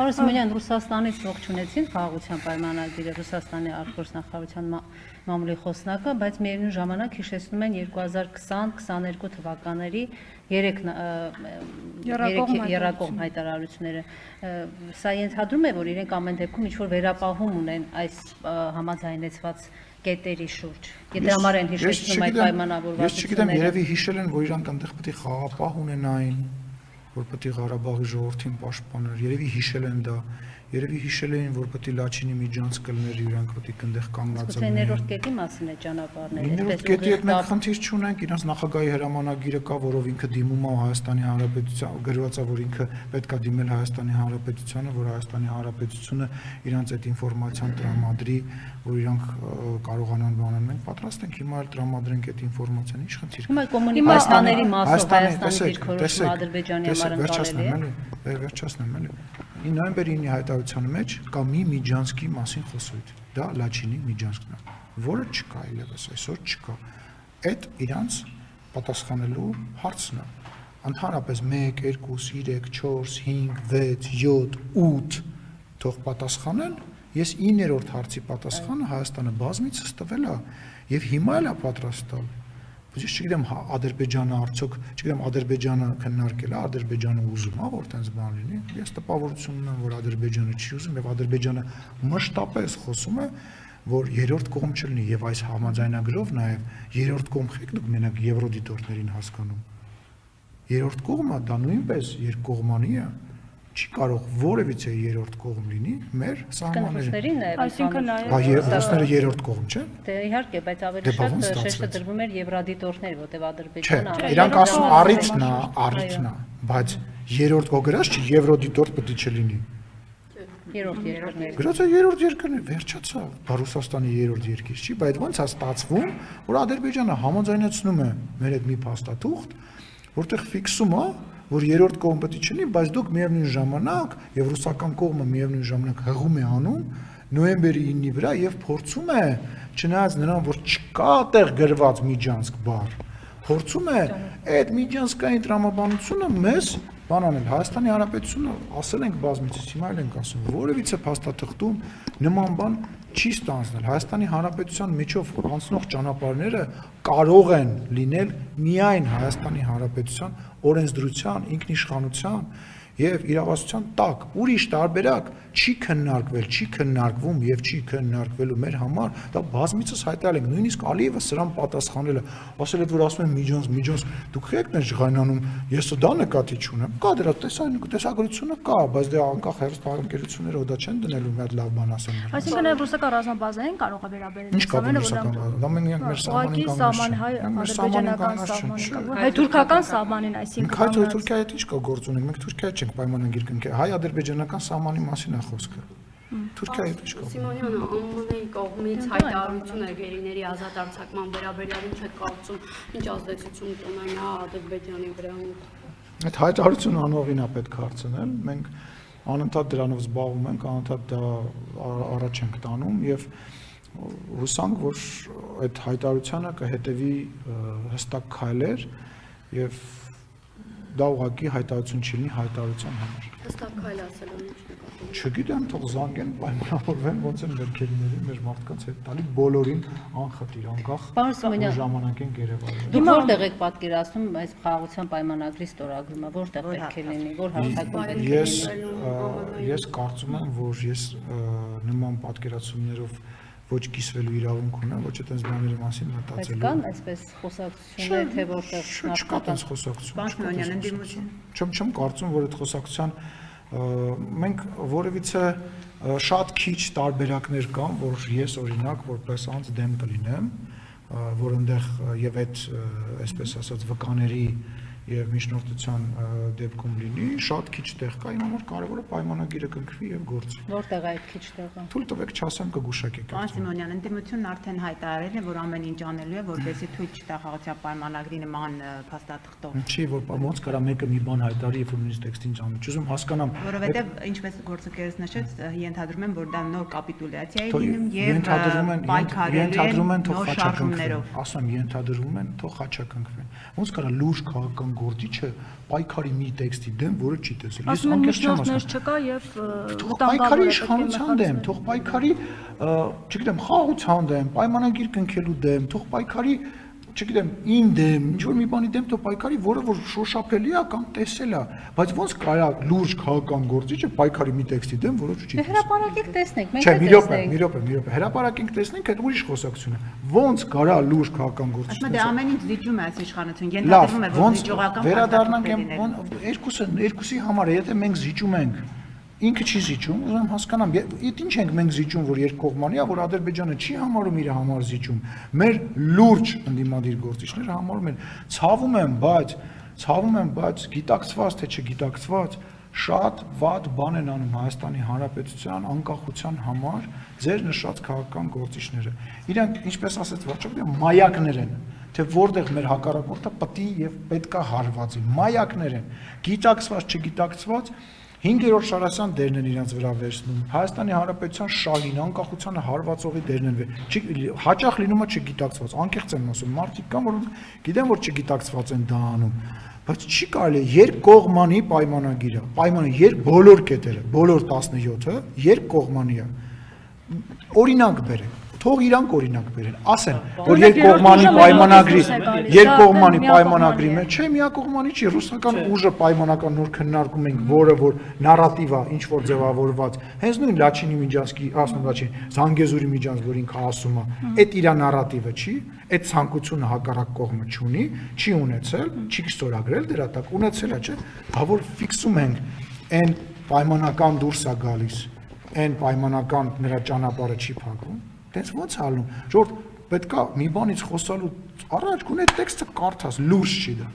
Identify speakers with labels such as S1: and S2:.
S1: Պարոն Սիմոնյան, Ռուսաստանից ողջունեցին խաղաղության պայմանագիրը Ռուսաստանի արտգործնախարարության մամուլի խոսնակը, բայց միևնույն ժամանակ հիշեցնում են 2020-22 թվականների 3 եռակողմ հայտարարությունները։ Սա ենթադրում է, որ իրենք ամեն դեպքում ինչ-որ վերապահում ունեն այս համաձայնեցված կետերի շուրջ։ Եթե համար են հիշեցնում այդ պայմանավորվածությունները։
S2: Ես չգիտեմ, երևի հիշել են, որ իրանք այնտեղ պետք է խաղապահ ունենային, որ պետք է Ղարաբաղի ժողովրդին պաշտպաներ, երևի հիշել են դա, երևի հիշել էին, որ պետք է Լաչինի միջանց կլներ, իրանք պետք է կնդեղ կանգնած
S1: լինեն։ Ներորդ կետի մասին է ճանապարհները։
S2: Ներորդ կետի հետ մենք խնդիր չունենք, իրանց նախագահի հրամանագիրը կա, որով ինքը դիմում է Հայաստանի Հանրապետության, գրված է, որ ինքը պետք է դիմել Հայաստանի Հանրապետությանը, որ Հայաստանի Հանրապետությունը իրանց այդ ինֆորմացիան տրամադրի, որ իրանք կարողանան բանան։ Մենք պատրաստ ենք հիմա էլ տրամադրենք այդ ինֆորմացիան, ինչ խնդիր կա։
S1: Հիմա կոմունիկացիաների մասով Հայաստանի դիրքորոշումը Ադրբեջանի համար ընկալելի է։
S2: Վերջացնեմ էլի։ Նոյեմբերի 9-ի հայտարարության մեջ կա մի միջանցքի մասին խոսույթ, դա Լաչինի միջանցքն է, որը չկա այլևս, այսօր չկա։ Այդ իրանց պատասխանելու հարցն է։ Ընդհանրապես 1, 2, 3, 4, 5, 6, 7, 8 թող պատասխանեն, ես 9-րդ հարցի պատասխանը Հայաստանը բազմիցս տվել է եւ հիմա էլ է պատրաստ տալ։ Ես չգիտեմ Ադրբեջանը արդյոք, չգիտեմ Ադրբեջանը քննարկել է, Ադրբեջանը ուզում է, որ տենց բան լինի։ Ես տպավորություն ունեմ, որ Ադրբեջանը չի ուզում եւ Ադրբեջանը մշտապես խոսում է, որ երրորդ կողմ չլինի եւ այս համաձայնագրով նաեւ երրորդ կողմ եք դուք մենակ եվրոդիտորդներին հասկանում։ Երրորդ կողմը դա նույնպես երկկողմանի է։ Չի կարող որևիցե երրորդ կողմ լինի մեր սահմաններին։
S1: Այսինքն
S2: ռուսները երրորդ կողմ չեն։
S1: Դե իհարկե, բայց ավելի շատ շեշտը դրվում էր եվրադիտորդներ, որտեղ Ադրբեջանը
S2: իրանք ասում առիթն է, բայց երրորդ կողմերից չի եվրոդիտորտ պետք է չլինի։
S1: Երրորդ երկրներ։
S2: Գրած է երրորդ երկրներ, վերջացավ։ Ռուսաստանի երրորդ երկիր չի, բայց ոնց է ստացվում, որ Ադրբեջանը համաձայնեցնում է մեր այդ մի փաստաթուղթ, որտեղ ֆիքսում է, որ երրորդ կողմ պետք է չլինի, բայց դուք միևնույն ժամանակ եւ ռուսական կողմը միևնույն ժամանակ հղում է անում նոյեմբերի 9-ի վրա եւ փորձում է, չնայած նրան, որ չկա տեղ գրված միջանցք բառ, փորձում է այդ միջանցքային տրամաբանությունը մեզ բան անել։ Հայաստանի Հանրապետությունը ասել ենք բազմիցս, հիմա էլ ենք ասում, որևիցե փաստաթղթում նման բան չի ստանձնել։ Հայաստանի Հանրապետության միջով անցնող ճանապարհները կարող են լինել միայն Հայաստանի Հանրապետության օրենսդրության, ինքնիշխանության եւ իրավասության տակ։ Ուրիշ տարբերակ չի քննարկվել, չի քննարկվում եւ չի քննարկվելու մեր համար, դա բազմիցս հայտարարել ենք, նույնիսկ Ալիևը սրան պատասխանել է, ասել է, որ ասում են միջանց, դուք եք դեռ ժղայնանում, ես դա նկատի չունեմ։ Կա դրա տեսագրությունը կա, բայց դե անկախ հեռուստաընկերությունները դա չեն դնելու մի հատ լավ բան ասեն։
S3: Այսինքն նաև ռուսական ռազմաբազային կարող է վերաբերել։
S2: Ինչ կա ռուսական, դա մենք մեր
S3: սահմանին հայ-թուրքական սահմանին, այսինքն
S2: հայ-թուրքիայի հետ ինչ կա գործ ունենք, մենք Թուրքիայի չենք պայմանագիր կնքել, հայ-ադրբեջանական սահմանի մասին է խոսքը։ Թուրքիայի հետ ինչ կա։
S4: Սիմոնյանը ԱՄՆ-ի կողմից հայտարարություն է գերիների ազատ արձակման վերաբերյալ, ինչ է կարծում, ինչ ազդեցություն կունենա Ադրբեջանի վրա։
S2: Այդ հայտարարությունը անողին է պետք է հարցնել, մենք անընդհատ դրանով զբաղվում ենք, անընդհատ դա առաջ ենք տանում եւ հուսանք, որ այդ հայտարարությանը կհետևի հստակ քայլեր եւ դա ուղղակի հայտարարություն չի լինի հայտարարության համար։
S4: Հստակ քայլ ասելով ինչ նկատում։
S2: Չգիտեմ, թող զանգեն, պայմանավորվեն, ոնց են մեր քերիների, մեր մարդկանց հետ տալի բոլորին անխտիր, անկախ ժամանակ են Երևանում։
S1: Դուք որտեղ եք պատկերացնում այս խաղաղության պայմանագրի ստորագրումը, որտեղ պետք է լինի, որ հարթակում պետք է լինի։
S2: Ես կարծում եմ, որ ես նման պատկերացումներով ոչ կիսվելու իրավունք ունեմ, ոչ այդպես բաների մասին մտածելու։
S1: Բայց կան այսպես խոսակցություններ, թե որտեղ
S2: չկա այդպես խոսակցություն։ Չեմ կարծում, որ այդ խոսակցության մենք որևիցե շատ քիչ տարբերակներ կան, որ ես օրինակ որպես անձ դեմ կլինեմ, որ այնտեղ եւ այդ այսպես ասած վկաների եւ միջնորդության դեպքում լինի, շատ քիչ տեղ կա, իմ համար կարևորը պայմանագիրը կնքվի եւ գործի։
S1: Որտեղ է այդ քիչ տեղը։
S2: Թույլ տվեք չասեմ կգուշակեք։
S5: Պարոն Սիմոնյան, ընդդիմությունն արդեն հայտարարել է, որ ամեն ինչ անելու է, որպեսզի թույլ չտա խաղաղության պայմանագրի նման փաստաթղթով։
S2: Չի, որ ոնց կարա մեկը մի բան հայտարարի, երբ որ նույնիսկ տեքստին ճանաչ, չուզում հասկանամ։
S5: Որովհետեւ ինչպես գործընկերս նշեց, ենթադրում եմ, որ դա նոր կապիտուլյացիա է լինում եւ
S2: ենթադրում են թող
S5: խաչակնքվեն։
S2: ասում ենթադրում են թող խաչակնքվեն։ Ոնց կարա լուրջ քաղաքական գործիչը պայքարի մի տեքստի դեմ, որը չի տեսել։ Ես
S3: Ասում են
S2: անկեղծ չեմ
S3: միջնորդներ
S2: ասում։
S3: չկա եւ
S2: Թող պայքարի իշխանության դեմ, թող պայքարի, չգիտեմ, խաղաղության դեմ, պայմանագիր կնքելու դեմ, թող պայքարի, չգիտեմ, իմ դեմ, ինչ որ մի բանի դեմ թող պայքարի, որը որ շոշափելի է կամ տեսել է, բայց ոնց կարա լուրջ քաղաքական գործիչը պայքարի մի տեքստի դեմ, որը չի տեսել։
S1: Հրապարակեք տեսնենք, մենք
S2: Չէ, մի րոպե,
S1: տեսնենք։
S2: մի րոպե, հրապարակենք տեսնենք, այդ ուրիշ խոսակցություն է։ Ոնց կարա լուրջ քաղաքական գործիչ։
S5: Ասում եմ դե ամեն ինչ զիջում է այս իշխանություն։
S2: Լավ,
S5: Ենթադրվում է, որ
S2: ոնց
S5: զիջողական
S2: վերադառնանք երկուսի համար, եթե մենք զիջում ենք, ինքը չի զիջում, ուզում հասկանամ, այդ ինչ ենք մենք զիջում, որ երկկողմանի է, որ Ադրբեջանը չի համարում իր համար զիջում, մեր լուրջ ընդդիմադիր գործիչները համարում են, ցավում եմ, բայց գիտակցված թե չգիտակցված, շատ վատ բան են անում Հայաստանի Հանրապետության անկախության համար ձեր նշած քաղաքական գործիչները։ Իրանք, ինչպես ասեց Վարչապետը, մայակներ են, թե որտեղ մեր հակառակորդը պետք եւ պետքա հարվածի, մայակներ են, գիտակցված, չգիտակցված 5-րդ Շարասյան դերն են իրենց վրա վերցնում, Հայաստանի Հանրապետության շահին, անկախությանը հարվածողի դերն են, հաճախ լինում է չգիտակցված, անկեղծ եմ ասում, մարդիկ կան, որոնք գիտեն, որ չգիտակցված են դա անում, բայց չի կարելի երկկողմանի պայմանագիրը, բոլոր կետերը, բոլոր 17-ը երկկողմանի է, օրինակ բերեք, թող իրանք օրինակ բերեն, ասեն, որ երկկողմանի պայմանագրի մեջ չէ, միակողմանի չի, ռուսական ուժը պայմանական նոր քննարկում ենք, որը որ նարատիվ է, ինչ որ ձևավորված, հենց նույն Լաչինի Միջանցկի, ասում Լաչին, Զանգեզուրի Միջանց, որ ինքը ասում է, այդ իր նարատիվը չի, այդ ցանկությունը հակառակ կողմը չունի, չի ունեցել, չի ստորագրել դրա տակ, ունեցել է, չէ, բա որ ֆիքսում ենք, այն պայմանական դուրս է գալիս, այն պայմանական նրա ճանապարհը չի փակվում։ Դες ոնց ալնում, ժողովուրդ պետքա մի բանից խոսալու առաջ գոնե տեքստը կարդաս, լուրջ չի դա։